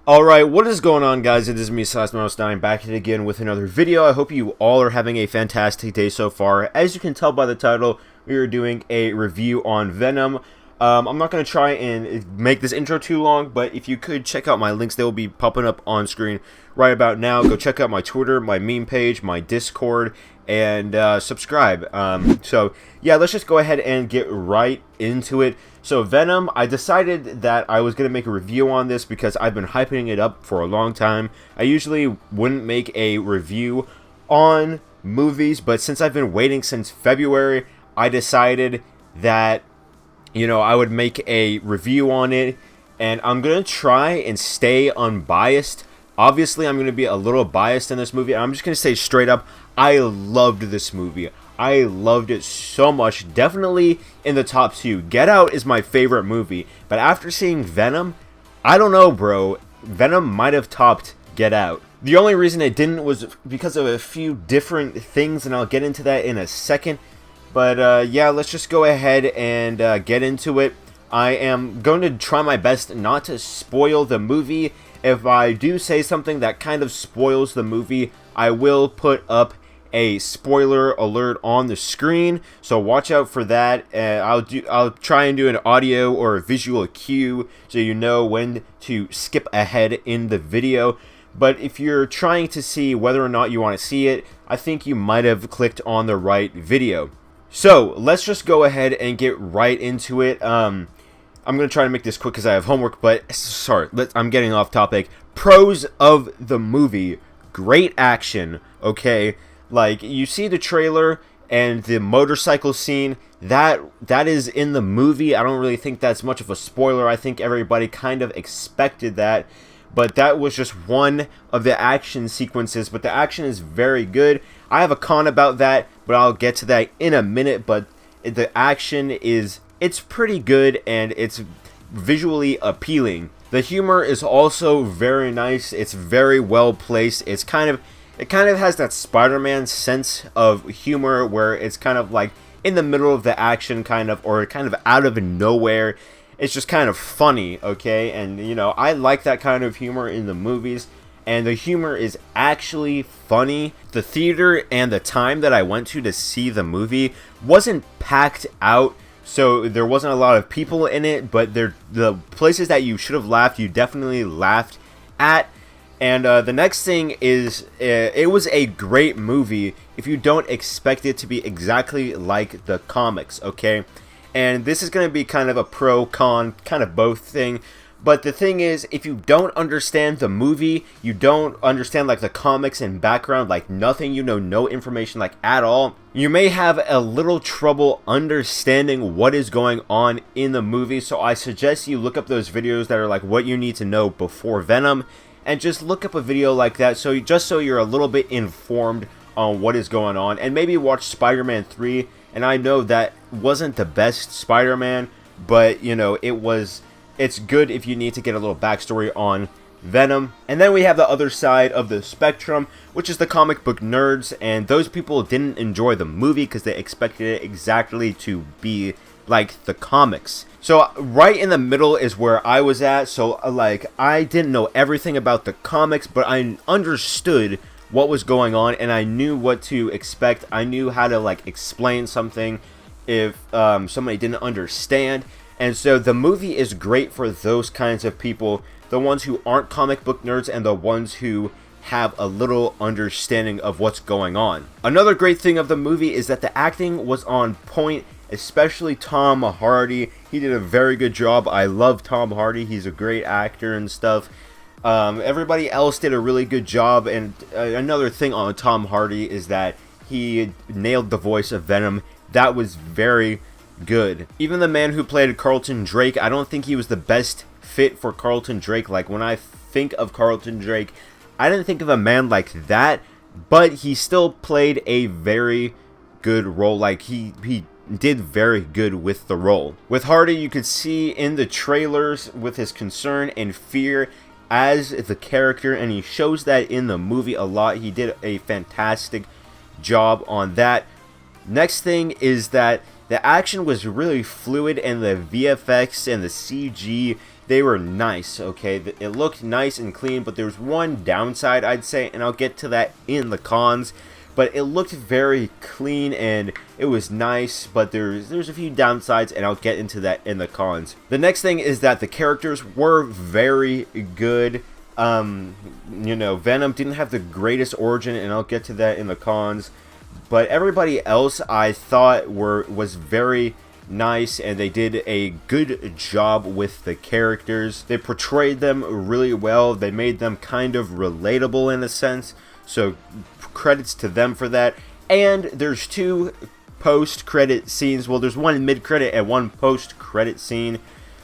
Alright, what is going on, guys? It is me, Slash9, back again with another video. I hope you all are having a fantastic day so far. As you can tell by the title, we are doing a review on Venom. I'm not going to try and make this intro too long, but if you could check out my links, they will be popping up on screen right about now. Go check out my Twitter, my meme page, my Discord, and subscribe. So yeah, let's just go ahead and get right into it. So Venom, I decided that I was going to make a review on this because I've been hyping it up for a long time. I usually wouldn't make a review on movies, but since I've been waiting since February, I decided that, you know, I would make a review on it, and I'm going to try and stay unbiased. Obviously, I'm going to be a little biased in this movie. I'm just going to say straight up, I loved this movie. I loved it so much. Definitely in the top 2. Get Out is my favorite movie. But after seeing Venom, I don't know, bro. Venom might have topped Get Out. The only reason it didn't was because of a few different things, and I'll get into that in a second. But yeah, let's just go ahead and get into it. I am going to try my best not to spoil the movie. If I do say something that kind of spoils the movie, I will put up a spoiler alert on the screen, so watch out for that. I'll try and do an audio or a visual cue so you know when to skip ahead in the video. But if you're trying to see whether or not you want to see it, I think you might have clicked on the right video. So let's just go ahead and get right into it. I'm going to try to make this quick because I have homework, but sorry, I'm getting off topic. Pros of the movie. Great action, okay? Like, you see the trailer and the motorcycle scene, that is in the movie. I don't really think that's much of a spoiler. I think everybody kind of expected that. But that was just one of the action sequences. But the action is very good. I have a con about that, but I'll get to that in a minute. But the action it's pretty good, and it's visually appealing. The humor is also very nice. It's very well placed. It kind of has that Spider-Man sense of humor where it's kind of like in the middle of the action, or kind of out of nowhere. It's just kind of funny, okay? And, you know, I like that kind of humor in the movies, and the humor is actually funny. The theater and the time that I went to see the movie wasn't packed out, so there wasn't a lot of people in it, but the places that you should have laughed, you definitely laughed at. And the next thing is, it was a great movie if you don't expect it to be exactly like the comics, okay? And this is going to be kind of a pro-con, kind of both thing. But the thing is, if you don't understand the movie, you don't understand like the comics and background, like nothing, you know, no information like at all, you may have a little trouble understanding what is going on in the movie. So I suggest you look up those videos that are like what you need to know before Venom, and just look up a video like that, so you're a little bit informed on what is going on. And maybe watch Spider-Man 3, and I know that wasn't the best Spider-Man, but you know, it's good if you need to get a little backstory on Venom. And then we have the other side of the spectrum, which is the comic book nerds, and those people didn't enjoy the movie because they expected it exactly to be like the comics. So right in the middle is where I was at. So like, I didn't know everything about the comics, but I understood what was going on, and I knew what to expect. I knew how to like explain something if somebody didn't understand. And so the movie is great for those kinds of people, the ones who aren't comic book nerds and the ones who have a little understanding of what's going on. Another great thing of the movie is that the acting was on point, especially Tom Hardy. He did a very good job. I love Tom Hardy. He's a great actor and stuff. Everybody else did a really good job. And another thing on Tom Hardy is that he nailed the voice of Venom. That was very good. Even the man who played Carlton Drake, I don't think he was the best fit for Carlton Drake. Like, when I think of Carlton Drake, I didn't think of a man like that, but he still played a very good role. Like, he did very good with the role. With Hardy, you could see in the trailers with his concern and fear as the character, and he shows that in the movie a lot. He did a fantastic job on that. Next thing is that The action was really fluid, and the VFX and the CG, they were nice, okay? It looked nice and clean, but there's one downside, I'd say, and I'll get to that in the cons. But it looked very clean and it was nice, but there's a few downsides, and I'll get into that in the cons. The next thing is that the characters were very good. You know, Venom didn't have the greatest origin, and I'll get to that in the cons. But everybody else I thought was very nice, and they did a good job with the characters. They portrayed them really well. They made them kind of relatable in a sense. So credits to them for that. And there's 2 post-credit scenes. Well, there's one mid-credit and one post-credit scene.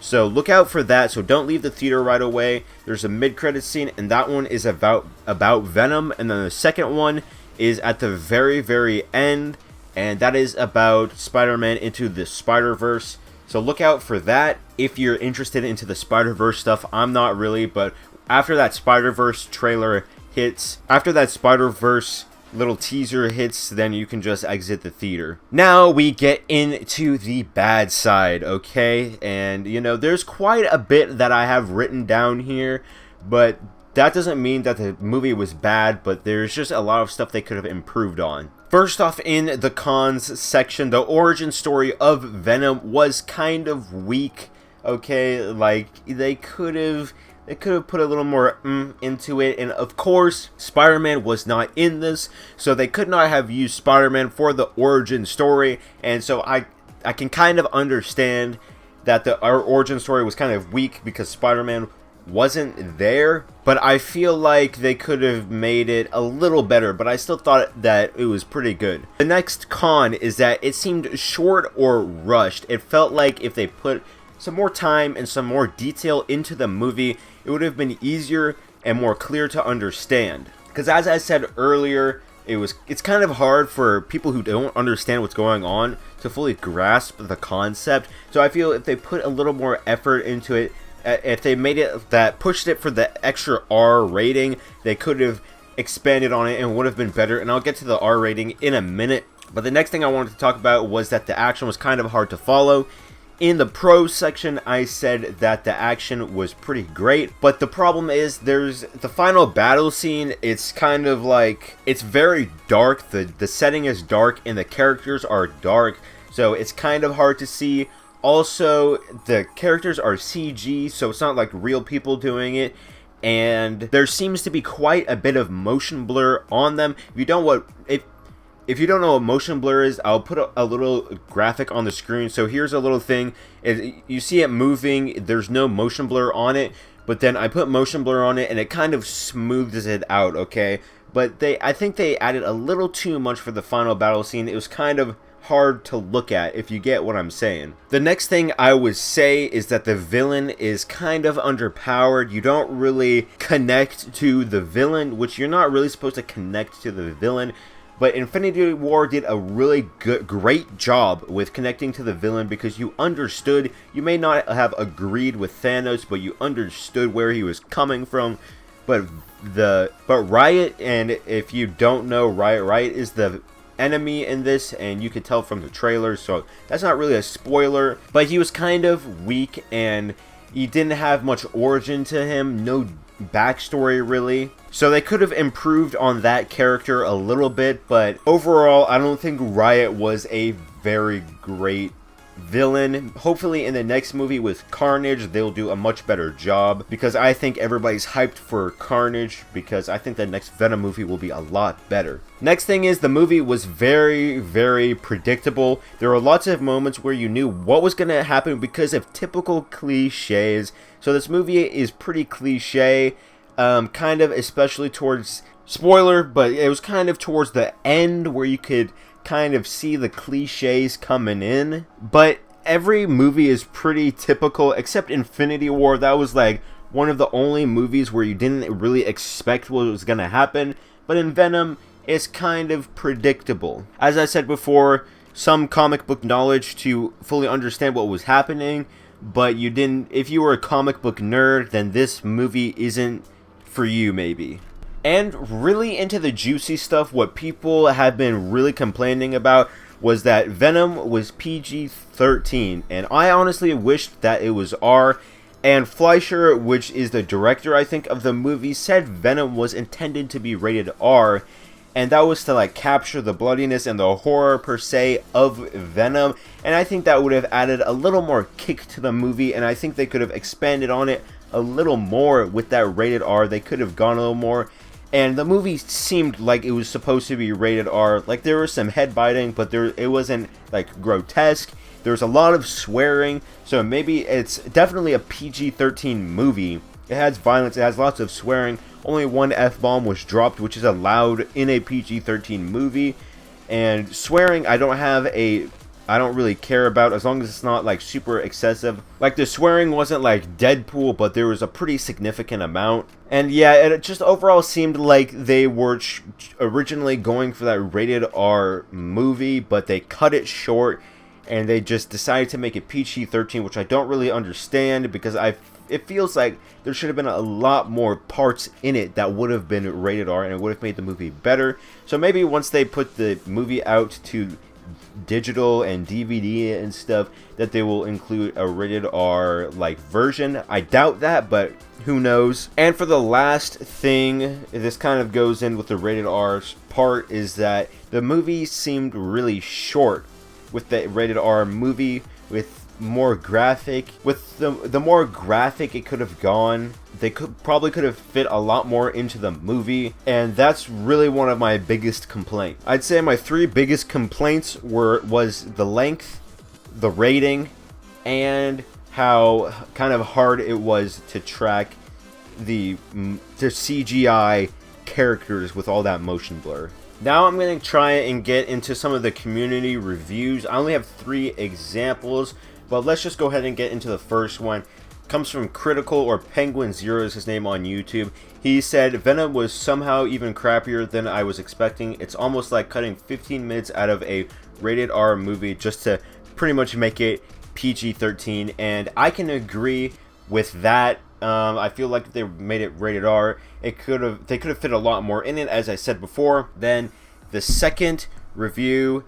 So look out for that. So don't leave the theater right away. There's a mid-credit scene, and that one is about Venom. And then the second one is at the very, very end, and that is about Spider-Man Into the Spider-Verse. So look out for that if you're interested into the Spider-Verse stuff. I'm not really, but after that Spider-Verse trailer hits, after that Spider-Verse little teaser hits, then you can just exit the theater. Now we get into the bad side, okay? And, you know, there's quite a bit that I have written down here, but that doesn't mean that the movie was bad, but there's just a lot of stuff they could have improved on. First off, in the cons section, the origin story of Venom was kind of weak, okay? Like, they could have put a little more into it, and of course, Spider-Man was not in this, so they could not have used Spider-Man for the origin story, and so I can kind of understand that our origin story was kind of weak because Spider-Man wasn't there, but I feel like they could have made it a little better, but I still thought that it was pretty good. The next con is that it seemed short or rushed. It felt like if they put some more time and some more detail into the movie, it would have been easier and more clear to understand. Because as I said earlier, it's kind of hard for people who don't understand what's going on to fully grasp the concept. So I feel if they put a little more effort into it, if they made it that pushed it for the extra R rating, they could have expanded on it and would have been better. And I'll get to the R rating in a minute. But the next thing I wanted to talk about was that the action was kind of hard to follow. In the pros section, I said that the action was pretty great, but the problem is there's the final battle scene. It's kind of like, it's very dark. The setting is dark and the characters are dark, so it's kind of hard to see. Also, the characters are CG, so it's not like real people doing it, and there seems to be quite a bit of motion blur on them. If you don't know what motion blur is, I'll put a little graphic on the screen. So here's a little thing. You see it moving, there's no motion blur on it, but then I put motion blur on it and it kind of smooths it out, okay? But I think they added a little too much for the final battle scene. It was kind of hard to look at, if you get what I'm saying. The next thing I would say is that the villain is kind of underpowered. You don't really connect to the villain, which you're not really supposed to connect to the villain. But Infinity War did a really great job with connecting to the villain, because you understood. You may not have agreed with Thanos, but you understood where he was coming from. But Riot, and if you don't know, Riot is the enemy in this, and you could tell from the trailer, so that's not really a spoiler. But he was kind of weak, and he didn't have much origin to him, no backstory really. So they could have improved on that character a little bit, but overall, I don't think Riot was a very great villain. Hopefully in the next movie with Carnage, they'll do a much better job, because I think everybody's hyped for Carnage, because I think the next Venom movie will be a lot better. Next thing is, the movie was very, very predictable. There were lots of moments where you knew what was going to happen because of typical cliches. So this movie is pretty cliche, kind of, especially towards, spoiler, but it was kind of towards the end where you could kind of see the cliches coming in. But every movie is pretty typical except Infinity War. That was like one of the only movies where you didn't really expect what was gonna happen. But in Venom, it's kind of predictable. As I said before, some comic book knowledge to fully understand what was happening, but you didn't. If you were a comic book nerd, then this movie isn't for you, maybe. And really into the juicy stuff, what people have been really complaining about was that Venom was PG-13, and I honestly wished that it was R. And Fleischer, which is the director, I think, of the movie, said Venom was intended to be rated R, and that was to like capture the bloodiness and the horror per se of Venom. And I think that would have added a little more kick to the movie, and I think they could have expanded on it a little more with that rated R. They could have gone a little more. And the movie seemed like it was supposed to be rated R. Like, there was some head biting, but it wasn't like grotesque. There's a lot of swearing, so maybe it's definitely a PG-13 movie. It has violence, it has lots of swearing. Only one F-bomb was dropped, which is allowed in a PG-13 movie. And swearing, I don't really care about, as long as it's not like super excessive. Like, the swearing wasn't like Deadpool, but there was a pretty significant amount. And yeah, it just overall seemed like they were originally going for that rated R movie, but they cut it short. And they just decided to make it PG-13, which I don't really understand, because it feels like there should have been a lot more parts in it that would have been rated R, and it would have made the movie better. So maybe once they put the movie out to digital and DVD and stuff, that they will include a rated R like version. I doubt that, but who knows. And for the last thing, this kind of goes in with the rated R part, is that the movie seemed really short. With the rated R movie, with more graphic, with the more graphic it could have gone, they probably could have fit a lot more into the movie, and that's really one of my biggest complaints. I'd say my 3 biggest complaints was the length, the rating, and how kind of hard it was to track the CGI characters with all that motion blur. Now I'm going to try and get into some of the community reviews. I only have 3 examples, but let's just go ahead and get into the first one. It comes from Critical, or Penguin Zero is his name on YouTube. He said, Venom was somehow even crappier than I was expecting. It's almost like cutting 15 minutes out of a rated R movie just to pretty much make it PG-13, and I can agree with that. I feel like if they made it rated R, they could have fit a lot more in it, as I said before. Then the second review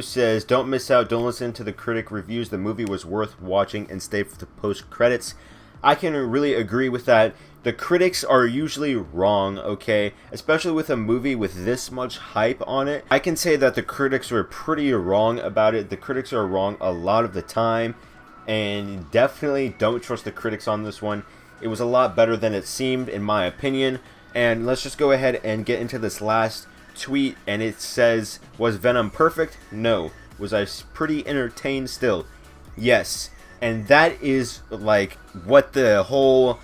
says, don't miss out, don't listen to the critic reviews, the movie was worth watching, and stay for the post credits. I can really agree with that. The critics are usually wrong, okay? Especially with a movie with this much hype on it. I can say that the critics were pretty wrong about it. The critics are wrong a lot of the time. And definitely don't trust the critics on this one. It was a lot better than it seemed, in my opinion. And let's just go ahead and get into this last tweet. And it says, was Venom perfect? No. Was I pretty entertained still? Yes. And that is like what the whole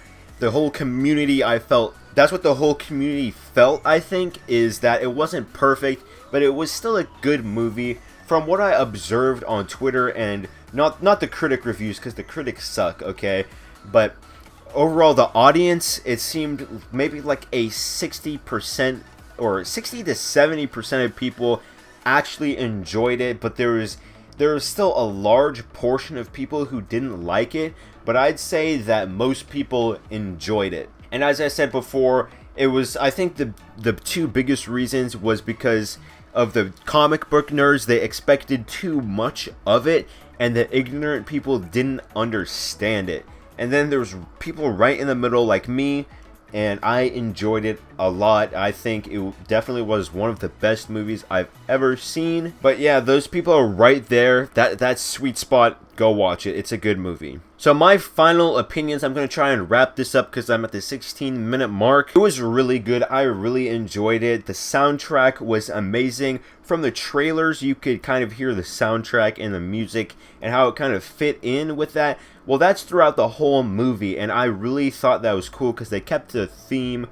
community, I felt. That's what the whole community felt, I think, is that it wasn't perfect, but it was still a good movie. From what I observed on Twitter, and not the critic reviews, because the critics suck, okay? But overall, the audience, it seemed maybe like a 60% or 60 to 70% of people actually enjoyed it, but there was still a large portion of people who didn't like it, but I'd say that most people enjoyed it. And as I said before, it was, I think the 2 biggest reasons was because of the comic book nerds. They expected too much of it, and the ignorant people didn't understand it. And then there was people right in the middle like me, and I enjoyed it a lot. I think it definitely was one of the best movies I've ever seen. But yeah, those people are right there. That sweet spot, go watch it. It's a good movie. So my final opinions, I'm going to try and wrap this up because I'm at the 16-minute mark. It was really good. I really enjoyed it. The soundtrack was amazing. From the trailers, you could kind of hear the soundtrack and the music and how it kind of fit in with that. Well, that's throughout the whole movie, and I really thought that was cool because they kept the theme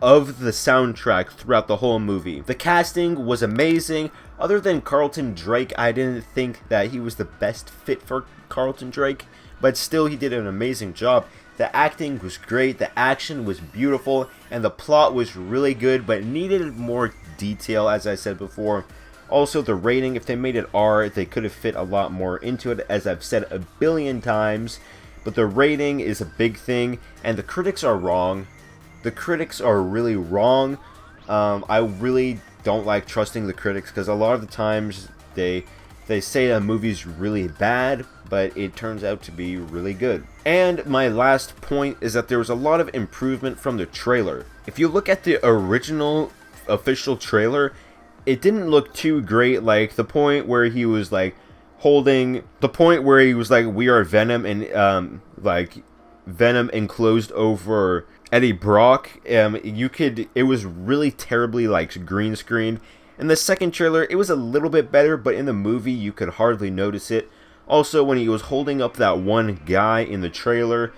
of the soundtrack throughout the whole movie. The casting was amazing. Other than Carlton Drake, I didn't think that he was the best fit for Carlton Drake, but still he did an amazing job. The acting was great, the action was beautiful, and the plot was really good, but needed more detail, as I said before. Also, the rating, if they made it R, they could have fit a lot more into it, as I've said a billion times. But the rating is a big thing, and the critics are wrong. The critics are really wrong. I really don't like trusting the critics, because a lot of the times They say a movie's really bad, but it turns out to be really good. And my last point is that there was a lot of improvement from the trailer. If you look at the original official trailer, it didn't look too great. Like the point where he was like holding, the point where he was like, "We are Venom," and like Venom enclosed over Eddie Brock. It was really terribly like green screened. In the second trailer, it was a little bit better, but in the movie, you could hardly notice it. Also, when he was holding up that one guy in the trailer,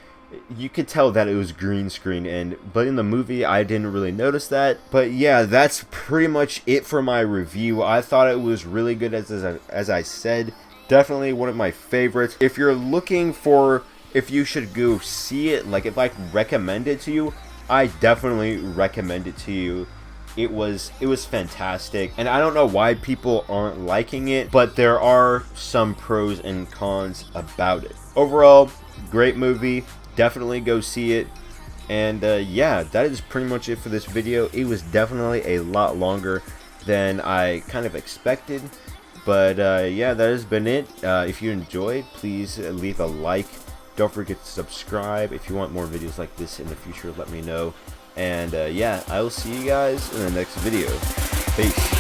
you could tell that it was green screen, but in the movie, I didn't really notice that. But yeah, that's pretty much it for my review. I thought it was really good, as I said. Definitely one of my favorites. If you're looking for if you should go see it, like if I recommend it to you, I definitely recommend it to you. It was fantastic, and I don't know why people aren't liking it, but there are some pros and cons about it. Overall, great movie. Definitely go see it. And yeah, that is pretty much it for this video. It was definitely a lot longer than I kind of expected, but yeah, that has been it. If you enjoyed, please leave a like. Don't forget to subscribe. If you want more videos like this in the future, let me know. And yeah, I will see you guys in the next video. Peace.